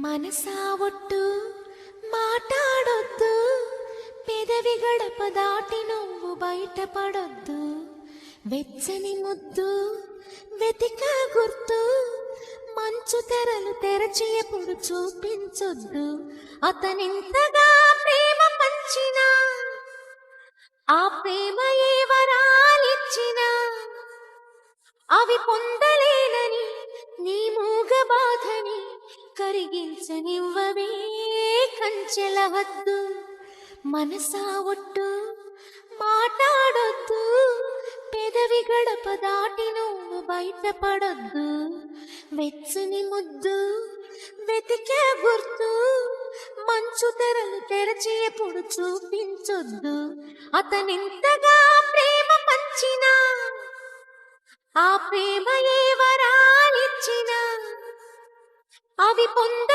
మనసా ఒట్టు మాట్లాడొద్దు, పెదవి గడప దాటి నువ్వు బయటపడొద్దు. వెచ్చని ముద్దు వెతిక గుర్తు, మంచు తెరలు తెరచి ఎప్పుడు చూపించొద్దు. అతనింతగా ప్రేమ పంచినా, ఆ ప్రేమ ఏ వరాలిచ్చినా అవి పొందలేనని నీ మూగ బాధని కరిగించనివ్వవే కంచెల హద్దు. మనసా ఒట్టు మాట్లాడొద్దు, పెదవి గడప దాటి నువ్వు బయటపడొద్దు. వెచ్చని ముద్దు వెతికే గుర్తు, మంచు తెరలు తెరచి ఎప్పుడు చూపించొద్దు. అతనింతగా ప్రేమ పంచినా, ఆ ప్రేమ ఏ వరాలిచ్చినా అవి పొంద